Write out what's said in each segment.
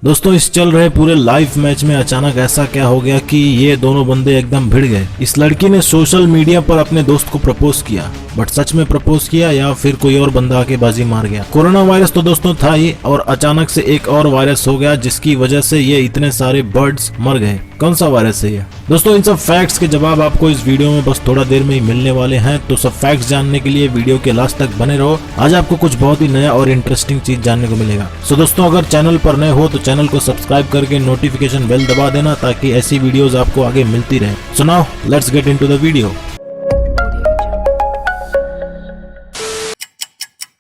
दोस्तों इस चल रहे पूरे लाइव मैच में अचानक ऐसा क्या हो गया कि ये दोनों बंदे एकदम भिड़ गए। इस लड़की ने सोशल मीडिया पर अपने दोस्त को प्रपोज किया, बट सच में प्रपोज किया या फिर कोई और बंदा आके बाजी मार गया। कोरोना वायरस तो दोस्तों था ही, और अचानक से एक और वायरस हो गया जिसकी वजह से ये इतने सारे बर्ड्स मर गए। कौन सा वायरस है ये? दोस्तों इन सब फैक्ट्स के जवाब आपको इस वीडियो में बस थोड़ा देर में ही मिलने वाले हैं, तो सब फैक्ट्स जानने के लिए वीडियो के लास्ट तक बने रहो। आज आपको कुछ बहुत ही नया और इंटरेस्टिंग चीज जानने को मिलेगा। सो दोस्तों अगर चैनल पर नए हो तो चैनल को सब्सक्राइब करके नोटिफिकेशन बेल दबा देना ताकि ऐसी वीडियोस आपको आगे मिलती रहे। So now let's get into the video.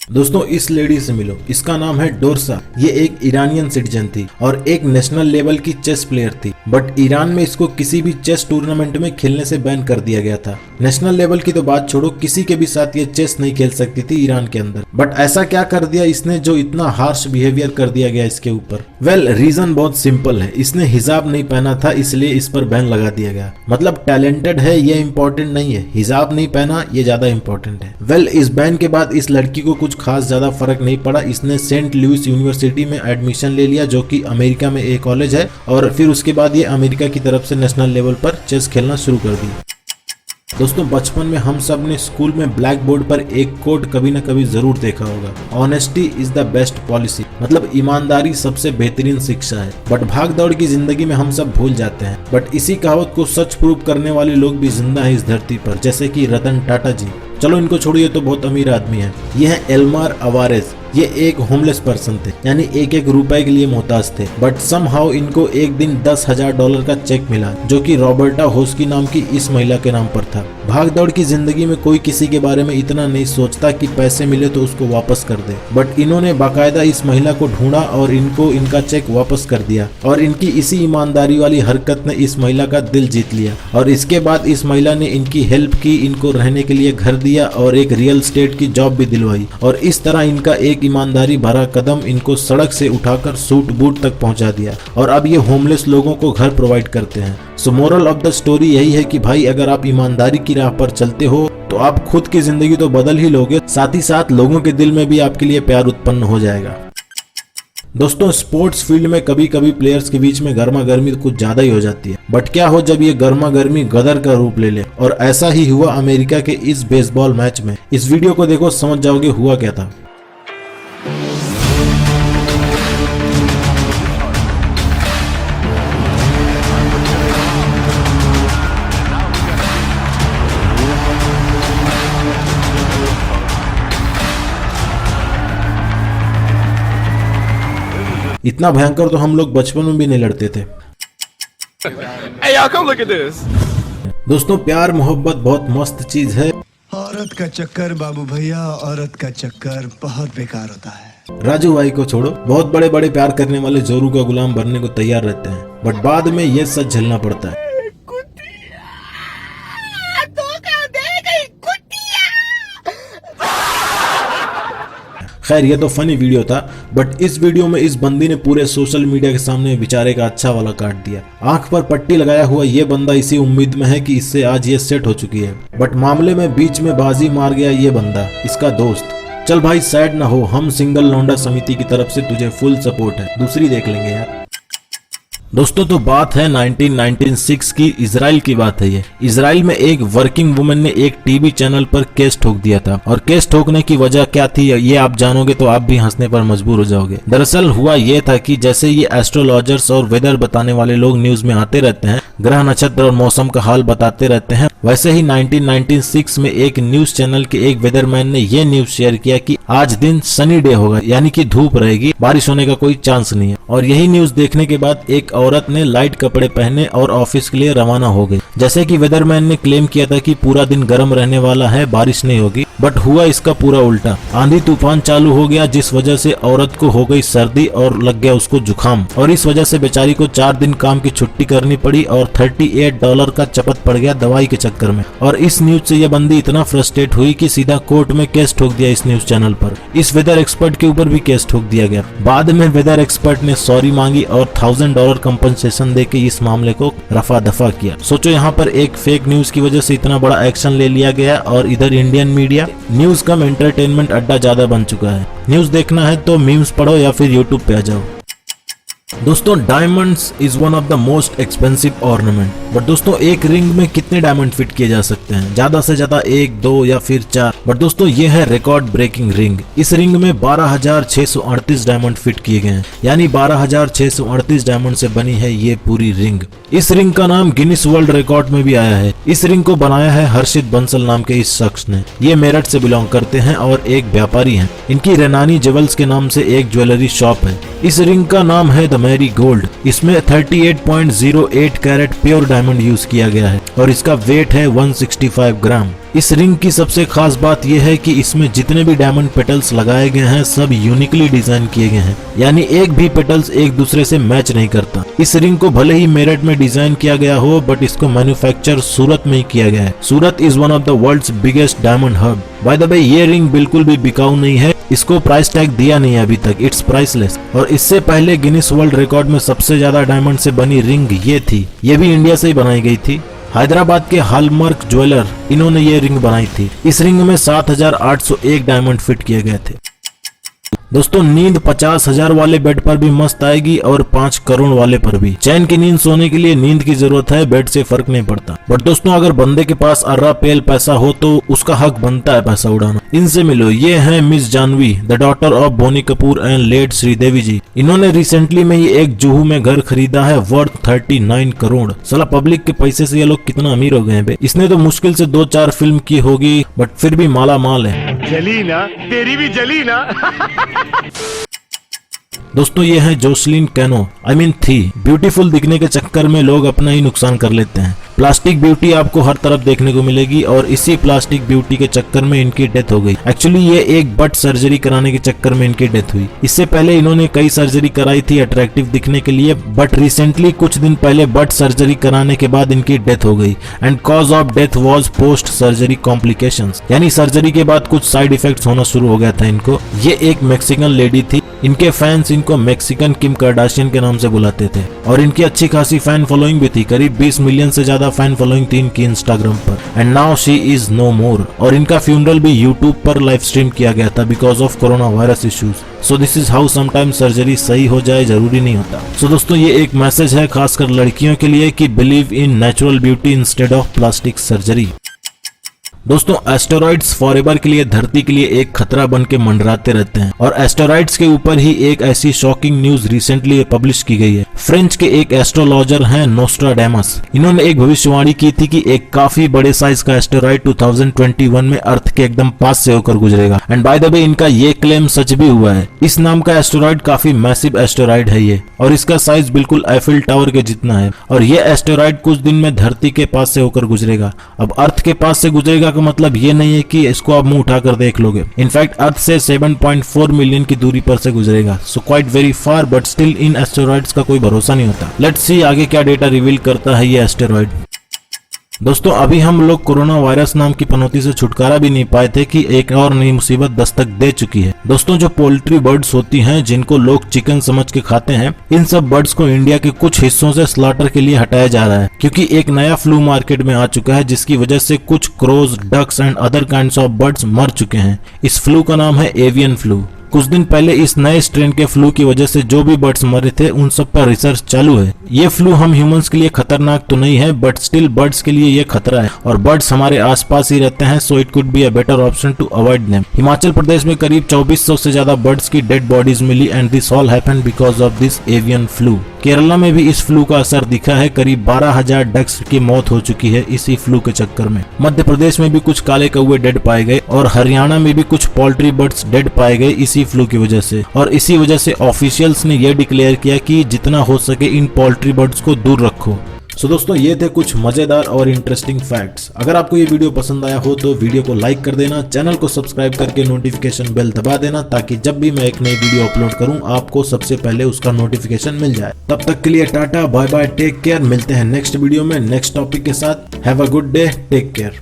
दोस्तों इस लेडी से मिलो, इसका नाम है डोरसा। ये एक ईरानियन सिटीजन थी और एक नेशनल लेवल की चेस प्लेयर थी, बट ईरान में इसको किसी भी चेस टूर्नामेंट में खेलने से बैन कर दिया गया था। नेशनल लेवल की तो बात छोड़ो, किसी के भी साथ ये चेस नहीं खेल सकती थी ईरान के अंदर। बट ऐसा क्या कर दिया इसने जो इतना हार्श बिहेवियर कर दिया गया इसके ऊपर? वेल रीजन बहुत सिंपल है, इसने हिजाब नहीं पहना था इसलिए इस पर बैन लगा दिया गया। मतलब टैलेंटेड है ये इम्पोर्टेंट नहीं है, हिजाब नहीं पहना ये ज्यादा इम्पोर्टेंट है। वेल इस बैन के बाद इस लड़की को कुछ खास ज्यादा फर्क नहीं पड़ा। इसने सेंट लुइस यूनिवर्सिटी में एडमिशन ले लिया जो कि अमेरिका में एक कॉलेज है, और फिर उसके बाद ये अमेरिका की तरफ से नेशनल लेवल पर चेस खेलना शुरू कर दी। दोस्तों बचपन में हम सब ने स्कूल में ब्लैक बोर्ड पर एक कोट कभी न कभी जरूर देखा होगा, honesty is the best policy. मतलब ईमानदारी सबसे बेहतरीन शिक्षा है। बट भाग दौड़ की जिंदगी में हम सब भूल जाते हैं, बट इसी कहावत को सच प्रूव करने वाले लोग भी जिंदा है इस धरती पर, जैसे कि रतन टाटा जी। चलो इनको छोड़िए, तो बहुत अमीर आदमी है। ये है एल्मार अवारेज। ये एक होमलेस पर्सन थे, यानी एक एक रुपए के लिए मोहताज थे। बट समहाउ इनको एक दिन $10,000 का चेक मिला जो कि रॉबर्टा होस्की नाम की इस महिला के नाम पर था। भाग दौड़ की जिंदगी में कोई किसी के बारे में इतना नहीं सोचता कि पैसे मिले तो उसको वापस कर दे, बट इन्होंने बाकायदा इस महिला को ढूंढा और इनको इनका चेक वापस कर दिया। और इनकी इसी ईमानदारी वाली हरकत ने इस महिला का दिल जीत लिया, और इसके बाद इस महिला ने इनकी हेल्प की, इनको रहने के लिए घर दिया और एक रियल एस्टेट की जॉब भी दिलवाई। और इस तरह इनका एक ईमानदारी भरा कदम इनको सड़क से उठाकर सूट बूट तक पहुंचा दिया, और अब ये होमलेस लोगों को घर प्रोवाइड करते हैं। सो मोरल ऑफ द स्टोरी यही है कि भाई अगर आप ईमानदारी की राह पर चलते हो तो आप खुद की जिंदगी तो बदल ही लोगे, साथ ही साथ लोगों के दिल में भी आपके लिए प्यार उत्पन्न हो जाएगा। दोस्तों स्पोर्ट्स फील्ड में कभी कभी प्लेयर्स के बीच में गर्मा गर्मी कुछ ज्यादा ही हो जाती है, बट क्या हो जब ये गर्मा गर्मी गदर का रूप ले ले, और ऐसा ही हुआ अमेरिका के इस बेसबॉल मैच में। इस वीडियो को देखो समझ जाओगे हुआ क्या था। इतना भयंकर तो हम लोग बचपन में भी नहीं लड़ते थे। Hey, y'all, come look at this. दोस्तों प्यार मोहब्बत बहुत मस्त चीज है। औरत का चक्कर बाबू भैया, औरत का चक्कर बहुत बेकार होता है। राजू भाई को छोड़ो, बहुत बड़े बड़े प्यार करने वाले जोरू का गुलाम बनने को तैयार रहते हैं, बट बाद में ये सच झेलना पड़ता है। खैर ये तो फनी वीडियो था, बट इस वीडियो में इस बंदी ने पूरे सोशल मीडिया के सामने बेचारे का अच्छा वाला काट दिया। आंख पर पट्टी लगाया हुआ ये बंदा इसी उम्मीद में है कि इससे आज ये सेट हो चुकी है, बट मामले में बीच में बाजी मार गया ये बंदा, इसका दोस्त। चल भाई सैड ना हो, हम सिंगल लौंडा समिति की तरफ से तुझे फुल सपोर्ट है, दूसरी देख लेंगे यार। दोस्तों तो बात है 1996 की, इजराइल की बात है ये। इजराइल में एक वर्किंग वुमेन ने एक टीवी चैनल पर केस ठोक दिया था, और केस ठोकने की वजह क्या थी ये आप जानोगे तो आप भी हंसने पर मजबूर हो जाओगे। दरअसल हुआ ये था कि जैसे ये एस्ट्रोलॉजर्स और वेदर बताने वाले लोग न्यूज में आते रहते हैं, ग्रह नक्षत्र और मौसम का हाल बताते रहते हैं, वैसे ही 1996 में एक न्यूज चैनल के एक वेदरमैन ने ये न्यूज शेयर किया कि आज दिन सनी डे होगा, यानी कि धूप रहेगी, बारिश होने का कोई चांस नहीं है। और यही न्यूज देखने के बाद एक औरत ने लाइट कपड़े पहने और ऑफिस के लिए रवाना हो गई। जैसे कि वेदरमैन ने क्लेम किया था कि पूरा दिन गर्म रहने वाला है, बारिश नहीं होगी, बट हुआ इसका पूरा उल्टा। आंधी तूफान चालू हो गया जिस वजह से औरत को हो गई सर्दी और लग गया उसको जुकाम, और इस वजह से बेचारी को 4 दिन काम की छुट्टी करनी पड़ी और $38 का चपत पड़ गया दवाई के चक्कर में। और इस न्यूज से यह बंदी इतना फ्रस्ट्रेट हुई कि सीधा कोर्ट में केस ठोक दिया इस न्यूज चैनल पर। इस वेदर एक्सपर्ट के ऊपर भी केस ठोक दिया गया। बाद में वेदर एक्सपर्ट ने सॉरी मांगी और $1000 कंपनसेशन देके इस मामले को रफा दफा किया। सोचो यहाँ पर एक फेक न्यूज की वजह से इतना बड़ा एक्शन ले लिया गया, और इधर इंडियन मीडिया न्यूज कम एंटरटेनमेंट अड्डा ज्यादा बन चुका है। न्यूज देखना है तो मीम्स पढ़ो या फिर यूट्यूब पे आ जाओ। दोस्तों diamonds is one of the most expensive ornament, but दोस्तों एक रिंग में कितने डायमंड फिट किए जा सकते हैं? ज्यादा से ज्यादा 1, 2 या फिर 4। बट दोस्तों ये है रिकॉर्ड ब्रेकिंग रिंग। इस रिंग में 12,638 डायमंड फिट किए गए हैं, यानी 12,638 डायमंड से बनी है ये पूरी रिंग। इस रिंग का नाम गिनीज वर्ल्ड रिकॉर्ड में भी आया है। इस रिंग को बनाया है हर्षित बंसल नाम के इस शख्स ने। ये मेरठ से बिलोंग करते हैं और एक व्यापारी हैं। इनकी रेनानी ज्वेल्स के नाम से एक ज्वेलरी शॉप है। इस रिंग का नाम है द मैरी गोल्ड। इसमें 38.08 कैरेट प्योर डायमंड यूज किया गया है और इसका वेट है 165 ग्राम। इस रिंग की सबसे खास बात यह है कि इसमें जितने भी डायमंड पेटल्स लगाए गए हैं सब यूनिकली डिजाइन किए गए हैं, यानी एक भी पेटल्स एक दूसरे से मैच नहीं करता। इस रिंग को भले ही मेरठ में डिजाइन किया गया हो, बट इसको मैन्युफैक्चर सूरत में ही किया गया है। Surat is one of the world's biggest diamond hub. By the way ये रिंग बिल्कुल भी बिकाऊ नहीं है, इसको प्राइस टैग दिया नहीं है अभी तक, इट्स प्राइसलेस। और इससे पहले गिनीज वर्ल्ड रिकॉर्ड में सबसे ज्यादा डायमंड से बनी रिंग ये थी। ये भी इंडिया से ही बनाई गई थी। हैदराबाद के हॉलमार्क ज्वेलर इन्होंने ये रिंग बनाई थी। इस रिंग में 7,801 डायमंड फिट किए गए थे। दोस्तों नींद 50,000 वाले बेड पर भी मस्त आएगी और 5 करोड़ वाले पर भी। चैन की नींद सोने के लिए नींद की जरूरत है, बेड से फर्क नहीं पड़ता। बट दोस्तों अगर बंदे के पास अर्रा पेल पैसा हो तो उसका हक बनता है पैसा उड़ाना। इनसे मिलो, ये है miss Janhvi, the daughter of Boney Kapoor and late Sridevi ji. इन्होंने रिसेंटली में ही एक जुहू में घर खरीदा है वर्थ 39 करोड़। साला पब्लिक के पैसे से ये लोग कितना अमीर हो गए हैं बे। इसने तो मुश्किल से 2-4 फिल्म की होगी, बट फिर भी माला माल है। जली ना, तेरी भी जली ना। दोस्तों ये है जोसलिन कैनो, आई मीन थी। ब्यूटीफुल दिखने के चक्कर में लोग अपना ही नुकसान कर लेते हैं। प्लास्टिक ब्यूटी आपको हर तरफ देखने को मिलेगी और इसी प्लास्टिक ब्यूटी के चक्कर में इनकी डेथ हो गई। एक्चुअली ये एक बट सर्जरी कराने के चक्कर में इनकी डेथ हुई। इससे पहले इन्होंने कई सर्जरी कराई थी अट्रैक्टिव दिखने के लिए, बट रिसेंटली कुछ दिन पहले बट सर्जरी कराने के बाद इनकी डेथ हो गई। And cause of death was post surgery complications, यानी सर्जरी के बाद कुछ साइड इफेक्ट्स होना शुरू हो गया था इनको। ये एक मैक्सिकन लेडी थी। इनके फैंस इनको मैक्सिकन किम कार्दाशियन के नाम से बुलाते थे और इनकी अच्छी खासी फैन फॉलोइंग भी थी। करीब 20 मिलियन से ज्यादा फैन फॉलोइंग थी इनकी इंस्टाग्राम पर। And now she is no more. और इनका फ्यूनरल भी यूट्यूब पर लाइव स्ट्रीम किया गया था because of corona virus issues. So this is how sometimes surgery सही हो जाए, जरूरी नहीं होता। सो दोस्तों ये एक मैसेज है खासकर लड़कियों के लिए कि believe in natural beauty instead of plastic surgery. दोस्तों एस्टेरॉइड्स फॉरएवर के लिए धरती के लिए एक खतरा बन के मंडराते रहते हैं और एस्टेरॉइड्स के ऊपर ही एक ऐसी शॉकिंग न्यूज रिसेंटली पब्लिश की गई है। फ्रेंच के एक एस्ट्रोलॉजर हैं नोस्ट्राडेमस। इन्होंने एक भविष्यवाणी की थी कि एक काफी बड़े साइज का एस्टेरॉइड 2021 में अर्थ के एकदम पास से होकर गुजरेगा। एंड बाय द वे इनका ये क्लेम सच भी हुआ है। इस नाम का एस्टेरॉइड काफी मैसिव एस्टेरॉइड है ये, और इसका साइज बिल्कुल एफिल टावर के जितना है। और ये एस्टेरॉइड कुछ दिन में धरती के पास से होकर गुजरेगा। अब अर्थ के पास से गुजरेगा का मतलब ये नहीं है कि इसको आप मुंह उठाकर देख लोगे। इनफैक्ट अर्थ से 7.4 मिलियन की दूरी पर से गुजरेगा। So quite very far, but still इन एस्टेरॉइड्स का कोई भरोसा नहीं होता। लेट्स सी आगे क्या डेटा रिवील करता है ये एस्टेरॉइड। दोस्तों अभी हम लोग कोरोना वायरस नाम की पनौती से छुटकारा भी नहीं पाए थे कि एक और नई मुसीबत दस्तक दे चुकी है। दोस्तों जो पोल्ट्री बर्ड्स होती हैं जिनको लोग चिकन समझ के खाते हैं, इन सब बर्ड्स को इंडिया के कुछ हिस्सों से स्लॉटर के लिए हटाया जा रहा है क्योंकि एक नया फ्लू मार्केट में आ चुका है जिसकी वजह से कुछ crows, ducks and other kinds of birds मर चुके हैं। इस फ्लू का नाम है एवियन फ्लू। कुछ दिन पहले इस नए स्ट्रेन के फ्लू की वजह से जो भी बर्ड्स मरे थे उन सब पर रिसर्च चालू है। ये फ्लू हम ह्यूमंस के लिए खतरनाक तो नहीं है, बट स्टिल बर्ड्स के लिए ये खतरा है और बर्ड्स हमारे आसपास ही रहते हैं, so it could be a better option to avoid them. Himachal Pradesh में करीब 2400 से ज्यादा बर्ड्स की डेड बॉडीज मिली and this all happened because of this avian flu. Kerala में भी इस फ्लू का असर दिखा है। करीब 12,000 डक्स की मौत हो चुकी है इसी फ्लू के चक्कर में। मध्य प्रदेश में भी कुछ काले कौवे डेड पाए गए और हरियाणा में भी कुछ पोल्ट्री बर्ड्स डेड पाए गए इसी फ्लू की वजह से। और इसी वजह से ऑफिशियल्स ने यह डिक्लेयर किया कि जितना हो सके इन पोल्ट्री बर्ड्स को दूर रखो। सो दोस्तों ये थे कुछ मजेदार और इंटरेस्टिंग फैक्ट्स। अगर आपको ये वीडियो पसंद आया हो तो वीडियो को लाइक कर देना, चैनल को सब्सक्राइब करके नोटिफिकेशन बेल दबा देना ताकि जब भी मैं एक नई वीडियो अपलोड करूं आपको सबसे पहले उसका नोटिफिकेशन मिल जाए। तब तक के लिए tata bye bye, take care. मिलते हैं नेक्स्ट वीडियो में नेक्स्ट टॉपिक के साथ। Have a good day, take care.